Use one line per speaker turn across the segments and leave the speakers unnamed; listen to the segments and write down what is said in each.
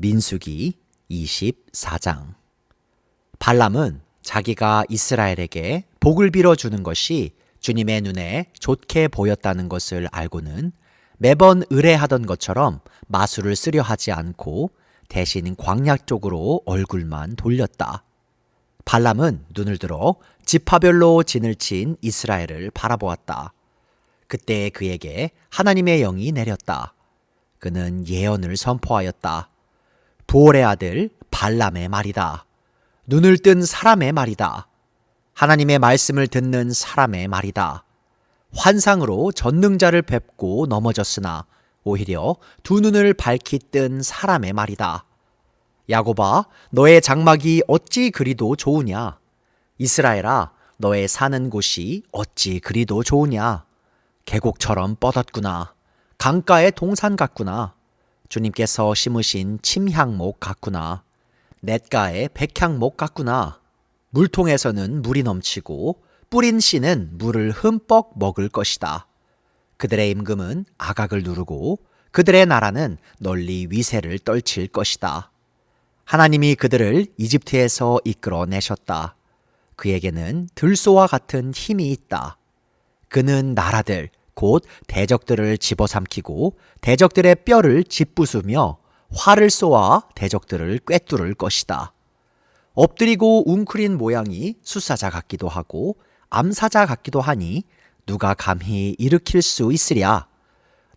민수기 24장. 발람은 자기가 이스라엘에게 복을 빌어주는 것이 주님의 눈에 좋게 보였다는 것을 알고는 매번 의뢰하던 것처럼 마술을 쓰려 하지 않고 대신 광야 쪽으로 얼굴만 돌렸다. 발람은 눈을 들어 지파별로 진을 친 이스라엘을 바라보았다. 그때 그에게 하나님의 영이 내렸다. 그는 예언을 선포하였다. 보올의 아들 발람의 말이다. 눈을 뜬 사람의 말이다. 하나님의 말씀을 듣는 사람의 말이다. 환상으로 전능자를 뵙고 넘어졌으나 오히려 두 눈을 밝히 뜬 사람의 말이다. 야곱아, 너의 장막이 어찌 그리도 좋으냐? 이스라엘아, 너의 사는 곳이 어찌 그리도 좋으냐? 계곡처럼 뻗었구나. 강가의 동산 같구나. 주님께서 심으신 침향목 같구나. 냇가의 백향목 같구나. 물통에서는 물이 넘치고 뿌린 씨는 물을 흠뻑 먹을 것이다. 그들의 임금은 아각을 누르고 그들의 나라는 널리 위세를 떨칠 것이다. 하나님이 그들을 이집트에서 이끌어내셨다. 그에게는 들소와 같은 힘이 있다. 그는 나라들 곧 대적들을 집어삼키고 대적들의 뼈를 짓부수며 활을 쏘아 대적들을 꿰뚫을 것이다. 엎드리고 웅크린 모양이 수사자 같기도 하고 암사자 같기도 하니 누가 감히 일으킬 수 있으랴.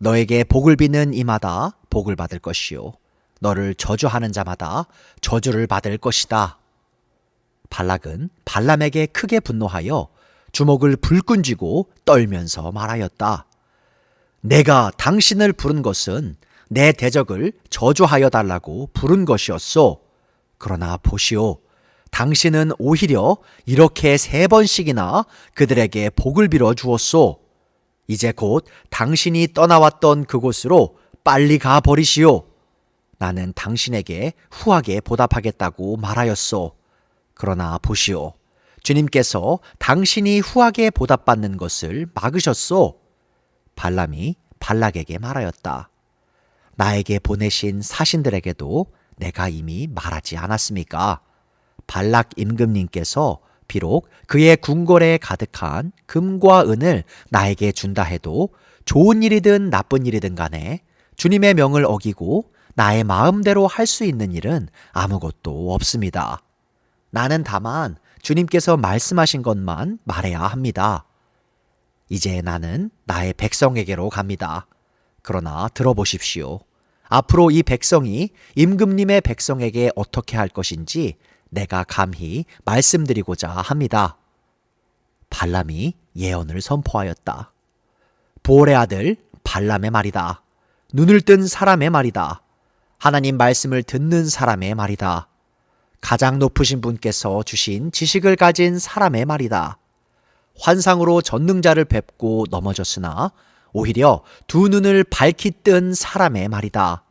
너에게 복을 비는 이마다 복을 받을 것이요 너를 저주하는 자마다 저주를 받을 것이다. 발락은 발람에게 크게 분노하여 주먹을 불끈 쥐고 떨면서 말하였다. 내가 당신을 부른 것은 내 대적을 저주하여 달라고 부른 것이었소. 그러나 보시오. 당신은 오히려 이렇게 3번씩이나 그들에게 복을 빌어 주었소. 이제 곧 당신이 떠나왔던 그곳으로 빨리 가버리시오. 나는 당신에게 후하게 보답하겠다고 말하였소. 그러나 보시오. 주님께서 당신이 후하게 보답받는 것을 막으셨소. 발람이 발락에게 말하였다. 나에게 보내신 사신들에게도 내가 이미 말하지 않았습니까? 발락 임금님께서 비록 그의 궁궐에 가득한 금과 은을 나에게 준다 해도 좋은 일이든 나쁜 일이든 간에 주님의 명을 어기고 나의 마음대로 할 수 있는 일은 아무것도 없습니다. 나는 다만 주님께서 말씀하신 것만 말해야 합니다. 이제 나는 나의 백성에게로 갑니다. 그러나 들어보십시오. 앞으로 이 백성이 임금님의 백성에게 어떻게 할 것인지 내가 감히 말씀드리고자 합니다. 발람이 예언을 선포하였다. 보올의 아들 발람의 말이다. 눈을 뜬 사람의 말이다. 하나님 말씀을 듣는 사람의 말이다. 가장 높으신 분께서 주신 지식을 가진 사람의 말이다. 환상으로 전능자를 뵙고 넘어졌으나 오히려 두 눈을 밝히 뜬 사람의 말이다.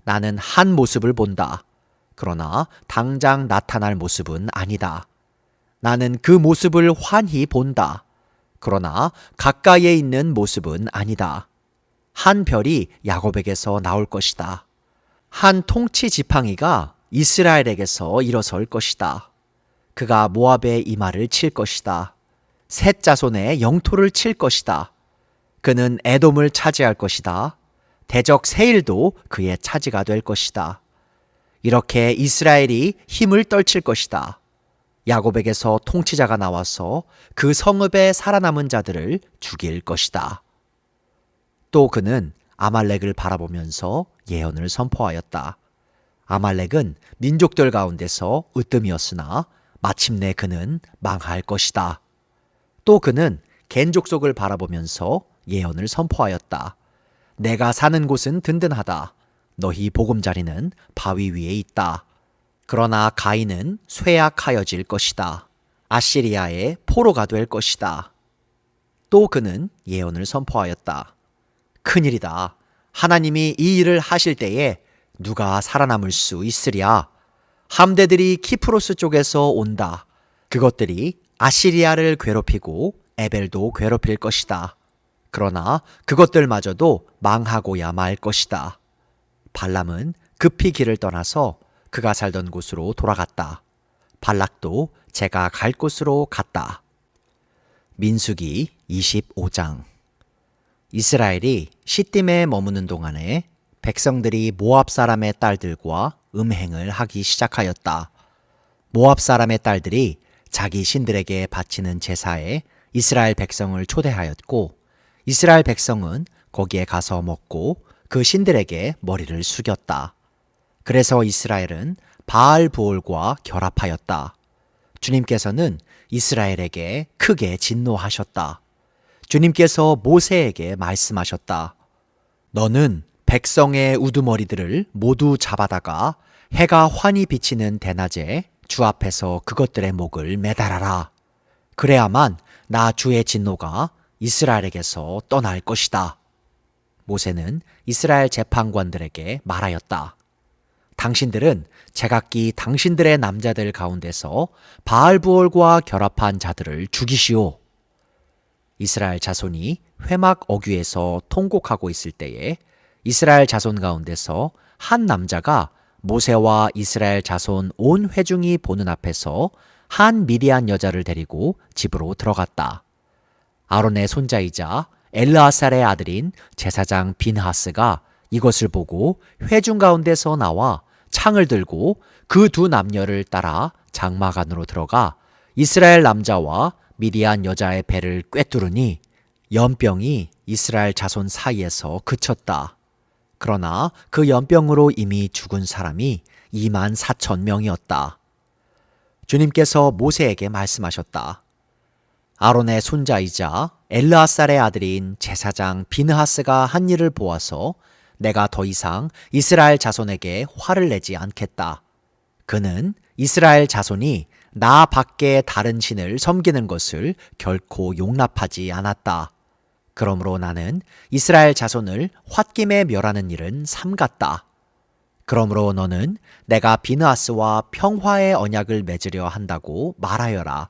나는 한 모습을 본다. 그러나 당장 나타날 모습은 아니다. 나는 그 모습을 환히 본다. 그러나 가까이에 있는 모습은 아니다. 한 별이 야곱에게서 나올 것이다. 한 통치 지팡이가 이스라엘에게서 일어설 것이다. 그가 모압의 이마를 칠 것이다. 셋 자손의 영토를 칠 것이다. 그는 에돔을 차지할 것이다. 대적 세일도 그의 차지가 될 것이다. 이렇게 이스라엘이 힘을 떨칠 것이다. 야곱에게서 통치자가 나와서 그 성읍에 살아남은 자들을 죽일 것이다. 또 그는 아말렉을 바라보면서 예언을 선포하였다. 아말렉은 민족들 가운데서 으뜸이었으나 마침내 그는 망할 것이다. 또 그는 겐 족속을 바라보면서 예언을 선포하였다. 내가 사는 곳은 든든하다. 너희 보금자리는 바위 위에 있다. 그러나 가인은 쇠약하여질 것이다. 아시리아의 포로가 될 것이다. 또 그는 예언을 선포하였다. 큰일이다. 하나님이 이 일을 하실 때에 누가 살아남을 수 있으랴? 함대들이 키프로스 쪽에서 온다. 그것들이 아시리아를 괴롭히고 에벨도 괴롭힐 것이다. 그러나 그것들마저도 망하고야 말 것이다. 발람은 급히 길을 떠나서 그가 살던 곳으로 돌아갔다. 발락도 제가 갈 곳으로 갔다. 민수기 25장. 이스라엘이 시딤에 머무는 동안에 백성들이 모압 사람의 딸들과 음행을 하기 시작하였다. 모압 사람의 딸들이 자기 신들에게 바치는 제사에 이스라엘 백성을 초대하였고, 이스라엘 백성은 거기에 가서 먹고 그 신들에게 머리를 숙였다. 그래서 이스라엘은 바알 부올과 결합하였다. 주님께서는 이스라엘에게 크게 진노하셨다. 주님께서 모세에게 말씀하셨다. 너는 백성의 우두머리들을 모두 잡아다가 해가 환히 비치는 대낮에 주 앞에서 그것들의 목을 매달아라. 그래야만 나 주의 진노가 이스라엘에게서 떠날 것이다. 모세는 이스라엘 재판관들에게 말하였다. 당신들은 제각기 당신들의 남자들 가운데서 바알부올과 결합한 자들을 죽이시오. 이스라엘 자손이 회막 어귀에서 통곡하고 있을 때에 이스라엘 자손 가운데서 한 남자가 모세와 이스라엘 자손 온 회중이 보는 앞에서 한 미디안 여자를 데리고 집으로 들어갔다. 아론의 손자이자 엘르아살의 아들인 제사장 빈하스가 이것을 보고 회중 가운데서 나와 창을 들고 그 두 남녀를 따라 장막 안으로 들어가 이스라엘 남자와 미디안 여자의 배를 꿰뚫으니 연병이 이스라엘 자손 사이에서 그쳤다. 그러나 그 연병으로 이미 죽은 사람이 24,000명이었다. 주님께서 모세에게 말씀하셨다. 아론의 손자이자 엘르아살의 아들인 제사장 빈하스가 한 일을 보아서 내가 더 이상 이스라엘 자손에게 화를 내지 않겠다. 그는 이스라엘 자손이 나 밖에 다른 신을 섬기는 것을 결코 용납하지 않았다. 그러므로 나는 이스라엘 자손을 홧김에 멸하는 일은 삼갔다. 그러므로 너는 내가 빈하스와 평화의 언약을 맺으려 한다고 말하여라.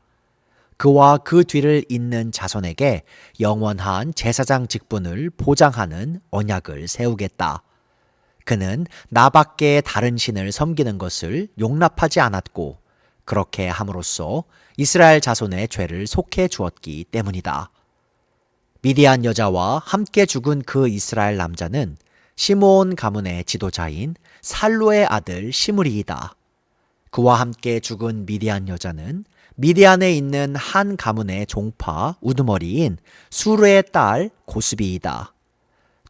그와 그 뒤를 잇는 자손에게 영원한 제사장 직분을 보장하는 언약을 세우겠다. 그는 나밖에 다른 신을 섬기는 것을 용납하지 않았고 그렇게 함으로써 이스라엘 자손의 죄를 속해 주었기 때문이다. 미디안 여자와 함께 죽은 그 이스라엘 남자는 시므온 가문의 지도자인 살루의 아들 시므리이다. 그와 함께 죽은 미디안 여자는 미디안에 있는 한 가문의 종파 우두머리인 수르의 딸 고스비이다.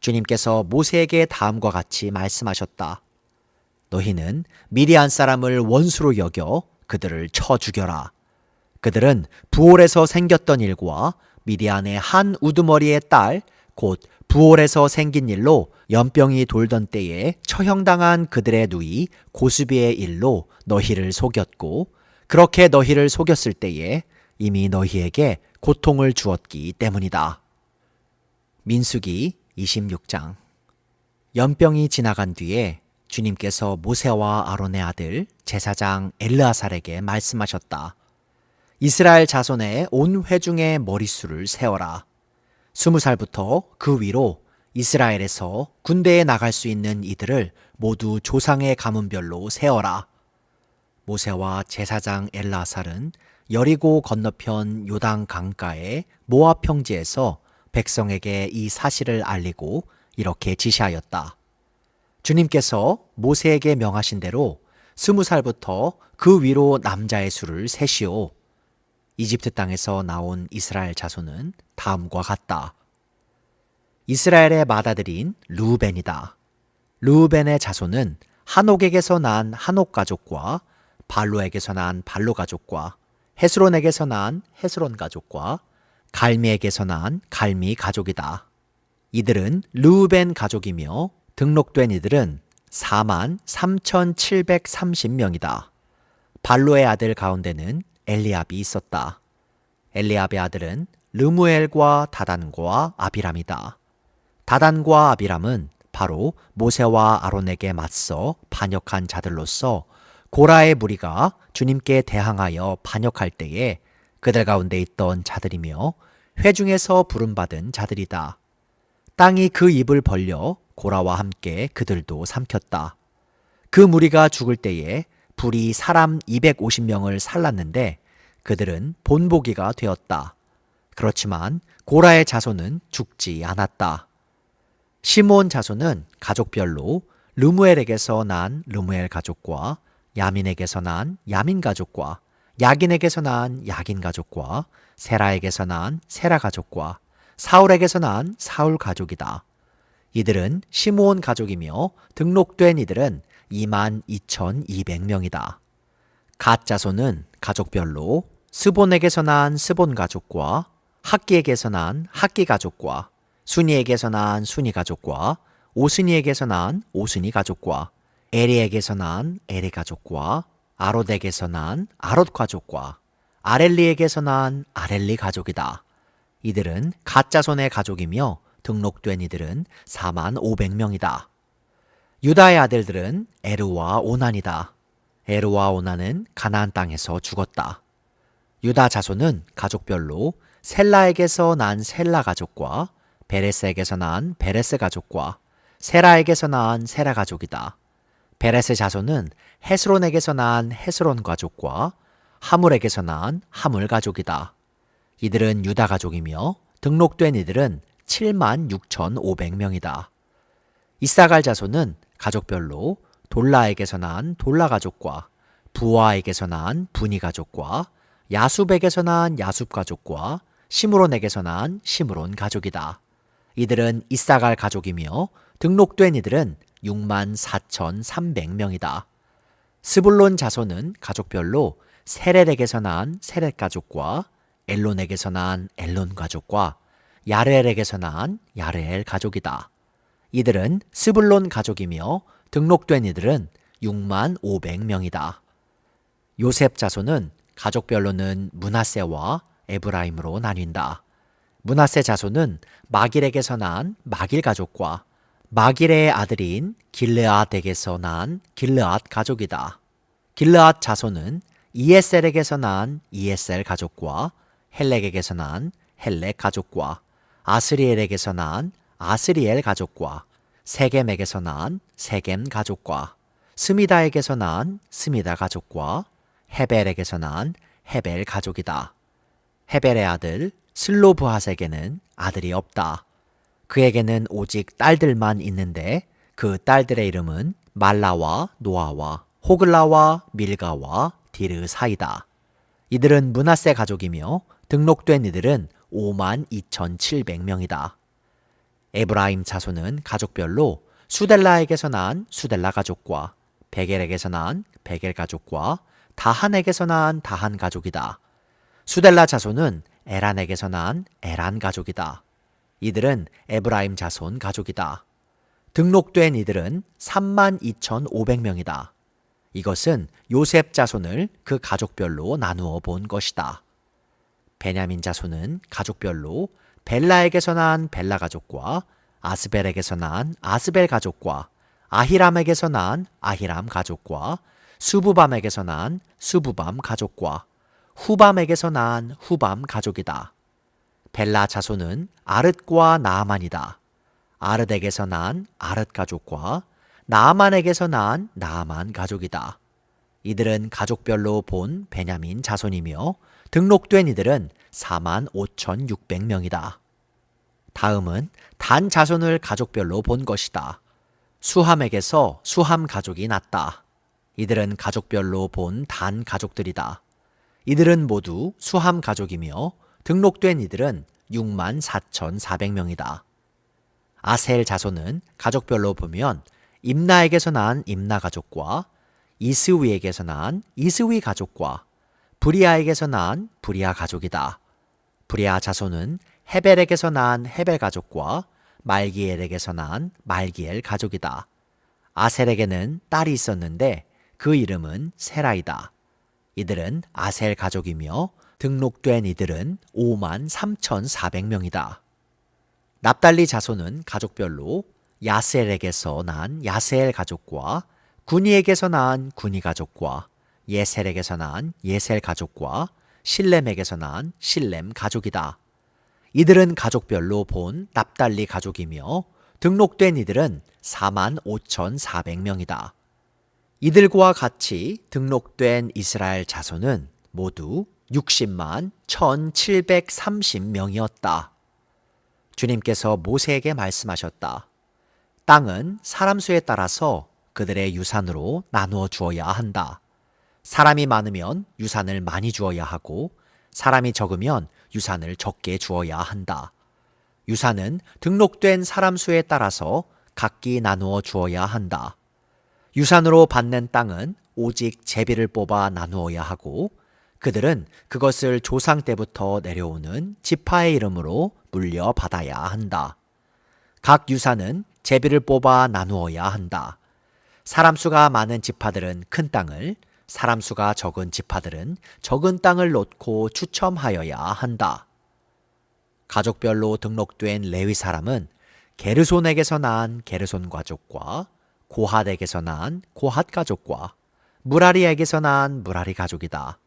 주님께서 모세에게 다음과 같이 말씀하셨다. 너희는 미디안 사람을 원수로 여겨 그들을 쳐 죽여라. 그들은 부올에서 생겼던 일과 미디안의 한 우두머리의 딸 곧 부올에서 생긴 일로 연병이 돌던 때에 처형당한 그들의 누이 고스비의 일로 너희를 속였고 그렇게 너희를 속였을 때에 이미 너희에게 고통을 주었기 때문이다. 민수기 26장. 연병이 지나간 뒤에 주님께서 모세와 아론의 아들 제사장 엘르아살에게 말씀하셨다. 이스라엘 자손의 온 회중의 머릿수를 세어라. 20살부터 그 위로 이스라엘에서 군대에 나갈 수 있는 이들을 모두 조상의 가문별로 세어라. 모세와 제사장 엘르아살은 여리고 건너편 요단 강가의 모압 평지에서 백성에게 이 사실을 알리고 이렇게 지시하였다. 주님께서 모세에게 명하신 대로 20살부터 그 위로 남자의 수를 세시오. 이집트 땅에서 나온 이스라엘 자손은 다음과 같다. 이스라엘의 맏아들인 르우벤이다. 르우벤의 자손은 한옥에게서 난 한옥 가족과 발로에게서 난 발로 가족과 헤스론에게서 난 헤스론 가족과 갈미에게서 난 갈미 가족이다. 이들은 르우벤 가족이며 등록된 이들은 43,730명이다. 발로의 아들 가운데는 엘리압이 있었다. 엘리압의 아들은 르무엘과 다단과 아비람이다. 다단과 아비람은 바로 모세와 아론에게 맞서 반역한 자들로서 고라의 무리가 주님께 대항하여 반역할 때에 그들 가운데 있던 자들이며 회중에서 부름받은 자들이다. 땅이 그 입을 벌려 고라와 함께 그들도 삼켰다. 그 무리가 죽을 때에 불이 사람 250명을 살랐는데 그들은 본보기가 되었다. 그렇지만 고라의 자손은 죽지 않았다. 시므온 자손은 가족별로 르무엘에게서 난 르무엘 가족과 야민에게서 난 야민 가족과 야긴에게서 난 야긴 가족과 세라에게서 난 세라 가족과 사울에게서 난 사울 가족이다. 이들은 시므온 가족이며 등록된 이들은 22,200명이다. 갓 자손은 가족별로 스본에게서 난 스본 가족과 학기에게서 난 학기 가족과 순이에게서 난 순이 가족과 오스니에게서 난 오스니 가족과 에리에게서 난 에리 가족과 아롯에게서 난 아롯 가족과 아렐리에게서 난 아렐리 가족이다. 이들은 갓 자손의 가족이며 등록된 이들은 45,000명이다. 유다의 아들들은 에르와 오난이다. 에르와 오난은 가나안 땅에서 죽었다. 유다 자손은 가족별로 셀라에게서 난 셀라 가족과 베레스에게서 난 베레스 가족과 세라에게서 난 세라 가족이다. 베레스 자손은 헤스론에게서 난 헤스론 가족과 하물에게서 난 하물 가족이다. 이들은 유다 가족이며 등록된 이들은 76,500명이다. 이사갈 자손은 가족별로 돌라에게서 난 돌라 가족과 부아에게서 난 부니 가족과 야숲에게서 난 야숲 가족과 시므론에게서 난 시므론 가족이다. 이들은 이사갈 가족이며 등록된 이들은 64,300명이다. 스불론 자손은 가족별로 세렐에게서 난 세렛 가족과 엘론에게서 난 엘론 가족과 야레엘에게서 난 야레엘 가족이다. 이들은 스불론 가족이며 등록된 이들은 65,000명이다. 요셉 자손은 가족별로는 므낫세와 에브라임으로 나뉜다. 므낫세 자손은 마길에게서 난 마길 가족과 마길의 아들인 길르앗에게서 난 길르앗 가족이다. 길르앗 자손은 이에셀에게서 난 이에셀 가족과 헬렉에게서 난 헬렉 가족과 아스리엘에게서 난 아스리엘 가족과 세겜에게서 난 세겜 가족과 스미다에게서 난 스미다 가족과 헤벨에게서 난 헤벨 가족이다. 헤벨의 아들 슬로브핫에게는 아들이 없다. 그에게는 오직 딸들만 있는데 그 딸들의 이름은 말라와 노아와 호글라와 밀가와 디르사이다. 이들은 므낫세 가족이며 등록된 이들은 52,700명이다. 에브라임 자손은 가족별로 수델라에게서 난 수델라 가족과 베겔에게서 난 베겔 가족과 다한에게서 난 다한 가족이다. 수델라 자손은 에란에게서 난 에란 가족이다. 이들은 에브라임 자손 가족이다. 등록된 이들은 32,500명이다. 이것은 요셉 자손을 그 가족별로 나누어 본 것이다. 베냐민 자손은 가족별로 벨라에게서 난 벨라 가족과 아스벨에게서 난 아스벨 가족과 아히람에게서 난 아히람 가족과 수부밤에게서 난 수부밤 가족과 후밤에게서 난 후밤 가족이다. 벨라 자손은 아릇과 나아만이다. 아릇에게서 난 아릇 가족과 나아만에게서 난 나아만 가족이다. 이들은 가족별로 본 베냐민 자손이며 등록된 이들은 45,600명이다. 다음은 단 자손을 가족별로 본 것이다. 수함에게서 수함 가족이 났다. 이들은 가족별로 본 단 가족들이다. 이들은 모두 수함 가족이며 등록된 이들은 64,400명이다. 아셀 자손은 가족별로 보면 임나에게서 난 임나 가족과 이스위에게서 난 이스위 가족과 브리아에게서 난 브리아 가족이다. 브리아 자손은 헤벨에게서 난 헤벨 가족과 말기엘에게서 난 말기엘 가족이다. 아셀에게는 딸이 있었는데 그 이름은 세라이다. 이들은 아셀 가족이며 등록된 이들은 53,400명이다. 납달리 자손은 가족별로 야스엘에게서 난 야스엘 가족과 구니에게서 난 구니 가족과 예셀에게서 난 예셀 가족과 실렘에게서 난 실렘 가족이다. 이들은 가족별로 본 납달리 가족이며 등록된 이들은 45,400명이다. 이들과 같이 등록된 이스라엘 자손은 모두 60만 1730명이었다. 주님께서 모세에게 말씀하셨다. 땅은 사람 수에 따라서 그들의 유산으로 나누어 주어야 한다. 사람이 많으면 유산을 많이 주어야 하고 사람이 적으면 유산을 적게 주어야 한다. 유산은 등록된 사람 수에 따라서 각기 나누어 주어야 한다. 유산으로 받는 땅은 오직 제비를 뽑아 나누어야 하고 그들은 그것을 조상 때부터 내려오는 지파의 이름으로 물려받아야 한다. 각 유산은 제비를 뽑아 나누어야 한다. 사람 수가 많은 지파들은 큰 땅을, 사람 수가 적은 지파들은 적은 땅을 놓고 추첨하여야 한다. 가족별로 등록된 레위 사람은 게르손에게서 난 게르손 가족과 고핫에게서 난 고핫 가족과 무라리에게서 난 무라리 가족이다.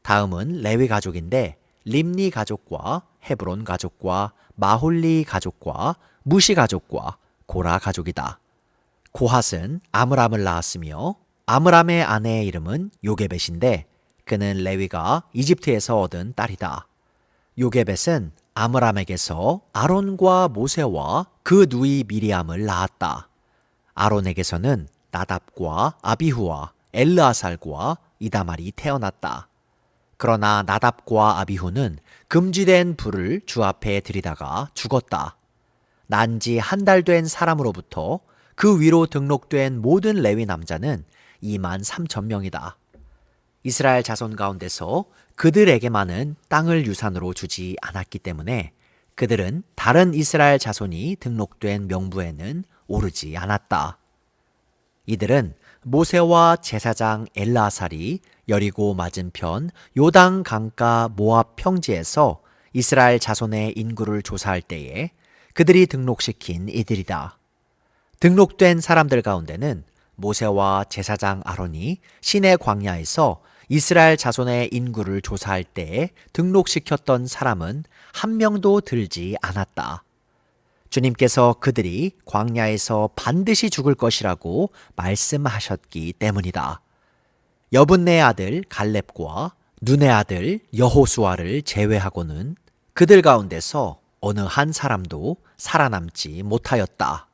다음은 레위 가족인데 림니 가족과 헤브론 가족과 마홀리 가족과 무시 가족과 고라 가족이다. 고핫은 아므람을 낳았으며 아므람의 아내의 이름은 요게벳인데 그는 레위가 이집트에서 얻은 딸이다. 요게벳은 아므람에게서 아론과 모세와 그 누이 미리암을 낳았다. 아론에게서는 나답과 아비후와 엘르아살과 이다말이 태어났다. 그러나 나답과 아비후는 금지된 불을 주 앞에 들이다가 죽었다. 난지 한 달 된 사람으로부터 그 위로 등록된 모든 레위 남자는 2만 3천 명이다. 이스라엘 자손 가운데서 그들에게만은 땅을 유산으로 주지 않았기 때문에 그들은 다른 이스라엘 자손이 등록된 명부에는 오르지 않았다. 이들은 모세와 제사장 엘라살이 여리고 맞은편 요단 강가 모압 평지에서 이스라엘 자손의 인구를 조사할 때에 그들이 등록시킨 이들이다. 등록된 사람들 가운데는 모세와 제사장 아론이 시내 광야에서 이스라엘 자손의 인구를 조사할 때에 등록시켰던 사람은 한 명도 들지 않았다. 주님께서 그들이 광야에서 반드시 죽을 것이라고 말씀하셨기 때문이다. 여분네의 아들 갈렙과 눈의 아들 여호수아를 제외하고는 그들 가운데서 어느 한 사람도 살아남지 못하였다.